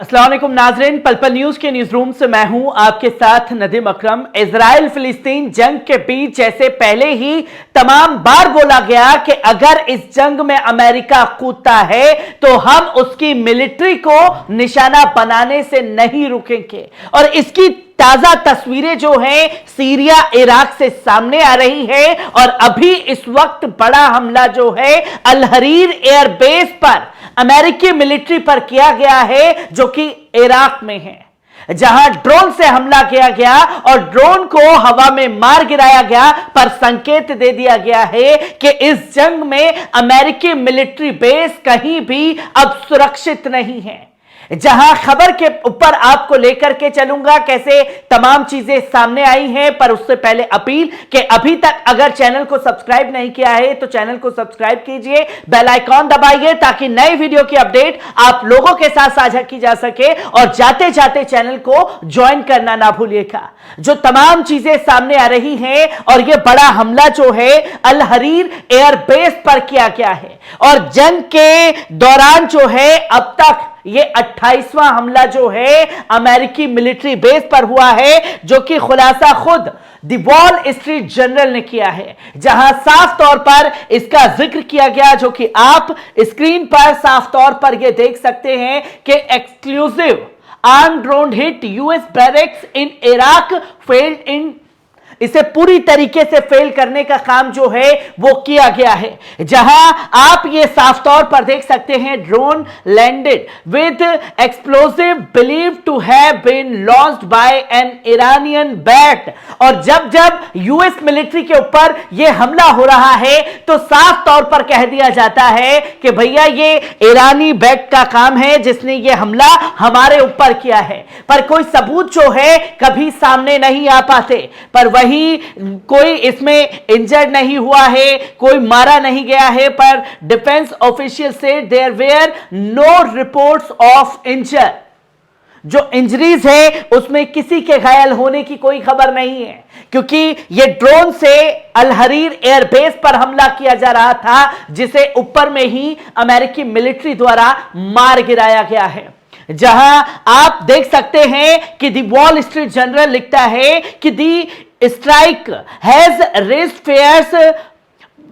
अस्सलाम वालेकुम नाज़रीन, पल पल न्यूज के न्यूज रूम से मैं हूं आपके साथ नदीम अकरम। इजराइल फिलिस्तीन जंग के बीच जैसे पहले ही तमाम बार बोला गया कि अगर इस जंग में अमेरिका कूदता है तो हम उसकी मिलिट्री को निशाना बनाने से नहीं रुकेंगे। और इसकी ताजा तस्वीरें जो हैं सीरिया इराक से सामने आ रही है। और अभी इस वक्त बड़ा हमला जो है अल हरीर एयरबेस पर अमेरिकी मिलिट्री पर किया गया है, जो कि इराक में है, जहां ड्रोन से हमला किया गया और ड्रोन को हवा में मार गिराया गया, पर संकेत दे दिया गया है कि इस जंग में अमेरिकी मिलिट्री बेस कहीं भी अब सुरक्षित नहीं है। जहां खबर के ऊपर आपको लेकर के चलूंगा कैसे तमाम चीजें सामने आई हैं, पर उससे पहले अपील कि अभी तक अगर चैनल को सब्सक्राइब नहीं किया है तो चैनल को सब्सक्राइब कीजिए, बेल आइकॉन दबाइए ताकि नए वीडियो की अपडेट आप लोगों के साथ साझा की जा सके। और जाते जाते चैनल को ज्वाइन करना ना भूलिएगा। जो तमाम चीजें सामने आ रही हैं और यह बड़ा हमला जो है अल हरीर एयरबेस पर किया गया है, और जंग के दौरान जो है अब तक ये 28वां हमला जो है अमेरिकी मिलिट्री बेस पर हुआ है, जो कि खुलासा खुद द वॉल स्ट्रीट जर्नल ने किया है, जहां साफ तौर पर इसका जिक्र किया गया, जो कि आप स्क्रीन पर साफ तौर पर यह देख सकते हैं कि exclusive arm drone hit US barracks in Iraq failed in. इसे पूरी तरीके से फेल करने का काम जो है वो किया गया है, जहां आप ये साफ तौर पर देख सकते हैं drone landed with explosive believe to have been launched by an Iranian bat. और जब जब यूएस मिलिट्री के ऊपर ये हमला हो रहा है तो साफ तौर पर कह दिया जाता है कि भैया ये ईरानी बैट का काम है जिसने ये हमला हमारे ऊपर किया है, पर कोई सबूत जो है कभी सामने नहीं आ पाते। पर वही कोई इसमें इंजर्ड नहीं हुआ है, कोई मारा नहीं गया है, पर डिफेंस ऑफिशियल से there were no reports of injury. जो इंजरीज है उसमें किसी के घायल होने की कोई खबर नहीं है, क्योंकि यह ड्रोन से अल हरीर एयरबेस पर हमला किया जा रहा था, जिसे ऊपर में ही अमेरिकी मिलिट्री द्वारा मार गिराया गया है। जहां आप देख सकते हैं कि द वॉल स्ट्रीट जर्नल लिखता है कि the strike has raised fears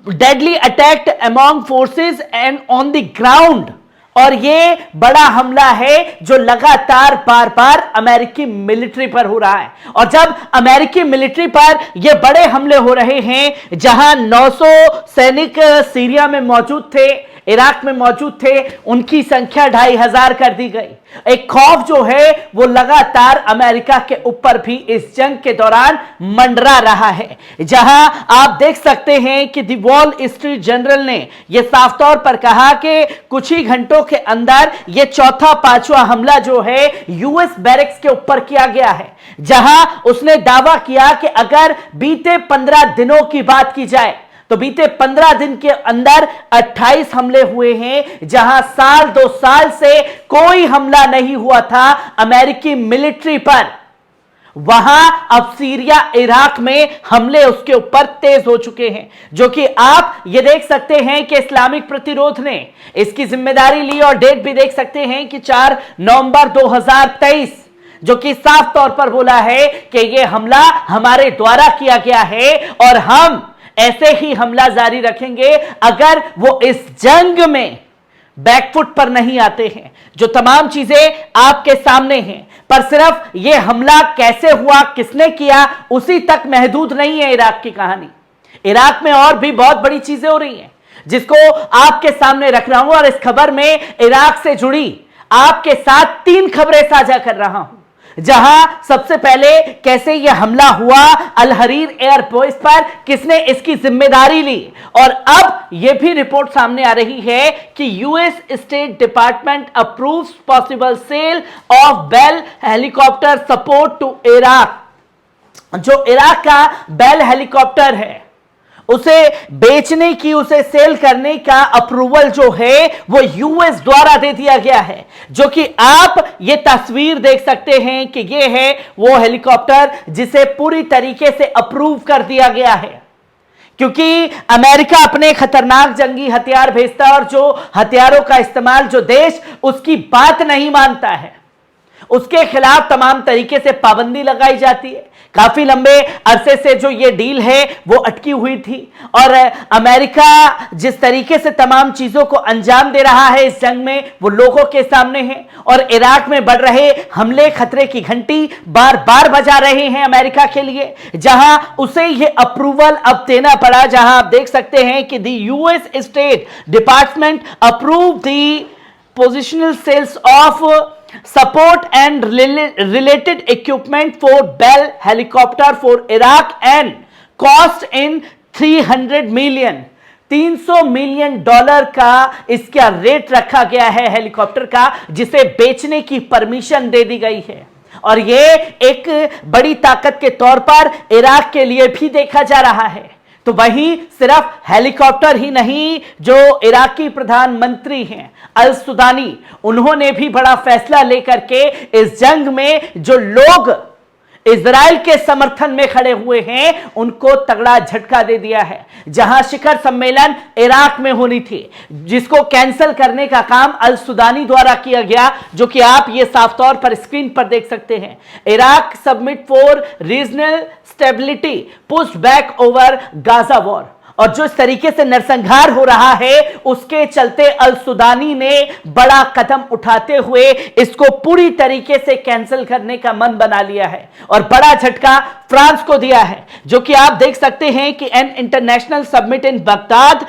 deadly attack among forces and on the ground. और यह बड़ा हमला है जो लगातार बार बार अमेरिकी मिलिट्री पर हो रहा है। और जब अमेरिकी मिलिट्री पर यह बड़े हमले हो रहे हैं, जहां 900 सैनिक सीरिया में मौजूद थे, इराक में मौजूद थे, उनकी संख्या 2500 कर दी गई। एक खौफ जो है वो लगातार अमेरिका के ऊपर भी इस जंग के दौरान मंडरा रहा है, जहां आप देख सकते हैं कि द वॉल स्ट्रीट जर्नल ने यह साफ तौर पर कहा कि कुछ ही घंटों के अंदर यह चौथा पांचवा हमला जो है यूएस बैरक्स के ऊपर किया गया है, जहां उसने दावा किया कि अगर बीते 15 दिनों की बात की जाए तो बीते 15 दिन के अंदर 28 हमले हुए हैं, जहां साल 2 साल से कोई हमला नहीं हुआ था अमेरिकी मिलिट्री पर। वहां अब सीरिया इराक में हमले उसके ऊपर तेज हो चुके हैं, जो कि आप ये देख सकते हैं कि इस्लामिक प्रतिरोध ने इसकी जिम्मेदारी ली। और डेट भी देख सकते हैं कि 4 नवंबर 2023, जो कि साफ तौर पर बोला है कि यह हमला हमारे द्वारा किया गया है और हम ऐसे ही हमला जारी रखेंगे अगर वो इस जंग में बैकफुट पर नहीं आते हैं। जो तमाम चीजें आपके सामने हैं, पर सिर्फ यह हमला कैसे हुआ, किसने किया, उसी तक महदूद नहीं है इराक की कहानी। इराक में और भी बहुत बड़ी चीजें हो रही हैं, जिसको आपके सामने रख रहा हूं। और इस खबर में इराक से जुड़ी आपके साथ 3 खबरें साझा कर रहा हूं, जहां सबसे पहले कैसे यह हमला हुआ अल हरीर एयरबेस पर, किसने इसकी जिम्मेदारी ली। और अब यह भी रिपोर्ट सामने आ रही है कि US State Department approves possible sale of Bell helicopter support to Iraq. जो इराक का बेल हेलीकॉप्टर है उसे बेचने की, उसे सेल करने का अप्रूवल जो है वो यूएस द्वारा दे दिया गया है, जो कि आप ये तस्वीर देख सकते हैं कि ये है वो हेलीकॉप्टर जिसे पूरी तरीके से अप्रूव कर दिया गया है। क्योंकि अमेरिका अपने खतरनाक जंगी हथियार भेजता है और जो हथियारों का इस्तेमाल जो देश उसकी बात नहीं मानता है, उसके खिलाफ तमाम तरीके से पाबंदी लगाई जाती है। काफी लंबे अरसे से जो ये डील है वो अटकी हुई थी और अमेरिका जिस तरीके से तमाम चीजों को अंजाम दे रहा है इस जंग में वो लोगों के सामने है और इराक में बढ़ रहे हमले खतरे की घंटी बार बार बजा रहे हैं अमेरिका के लिए, जहां उसे ये अप्रूवल अब देना पड़ा, जहां आप देख सकते हैं कि the US State Department approve the positional sales of support and related equipment for Bell helicopter for Iraq and cost in 300 million $300 million का इसका रेट रखा गया है हेलीकॉप्टर का, जिसे बेचने की परमिशन दे दी गई है। और यह एक बड़ी ताकत के तौर पर इराक के लिए भी देखा जा रहा है। तो वहीं सिर्फ हेलीकॉप्टर ही नहीं, जो इराकी प्रधानमंत्री हैं अल सुदानी, उन्होंने भी बड़ा फैसला लेकर के इस जंग में जो लोग इजराइल के समर्थन में खड़े हुए हैं उनको तगड़ा झटका दे दिया है। जहां शिखर सम्मेलन इराक में होनी थी, जिसको कैंसिल करने का काम अल सुदानी द्वारा किया गया, जो कि आप ये साफ तौर पर स्क्रीन पर देख सकते हैं। Iraq submit for regional stability push back over Gaza war. और जो इस तरीके से नरसंहार हो रहा है उसके चलते अल सुदानी ने बड़ा कदम उठाते हुए इसको पूरी तरीके से कैंसिल करने का मन बना लिया है और बड़ा झटका फ्रांस को दिया है, जो कि आप देख सकते हैं कि an international summit in Baghdad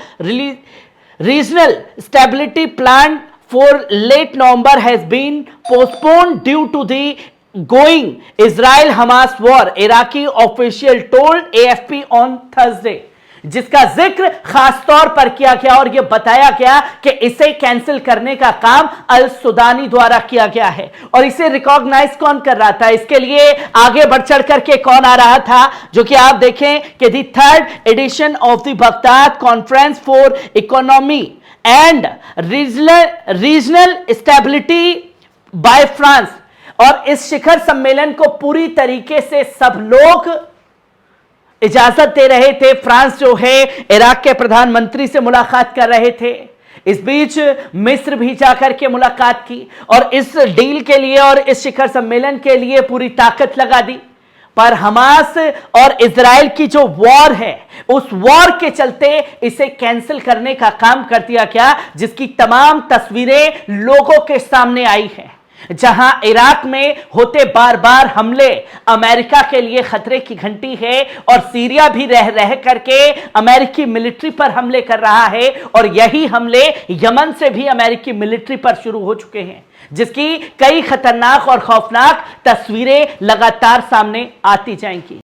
regional stability plan for late November has been postponed due to the going Israel Hamas war, Iraqi official told AFP on Thursday, जिसका जिक्र खास तौर पर किया गया और यह बताया गया कि इसे कैंसिल करने का काम अल सुदानी द्वारा किया गया है। और इसे रिकॉग्नाइज कौन कर रहा था, इसके लिए आगे बढ़ चढ़ करके कौन आ रहा था, जो कि आप देखें कि the third edition of the Baghdad conference for economy and regional stability by France. और इस शिखर सम्मेलन को पूरी तरीके से सब लोग इजाजत दे रहे थे। फ्रांस जो है इराक के प्रधानमंत्री से मुलाकात कर रहे थे, इस बीच मिस्र भी जाकर के मुलाकात की और इस डील के लिए और इस शिखर सम्मेलन के लिए पूरी ताकत लगा दी। पर हमास और इजराइल की जो वॉर है उस वॉर के चलते इसे कैंसिल करने का काम कर दिया गया, जिसकी तमाम तस्वीरें लोगों के सामने आई हैं। जहां इराक में होते बार बार हमले अमेरिका के लिए खतरे की घंटी है और सीरिया भी रह रह करके अमेरिकी मिलिट्री पर हमले कर रहा है और यही हमले यमन से भी अमेरिकी मिलिट्री पर शुरू हो चुके हैं, जिसकी कई खतरनाक और खौफनाक तस्वीरें लगातार सामने आती जाएंगी।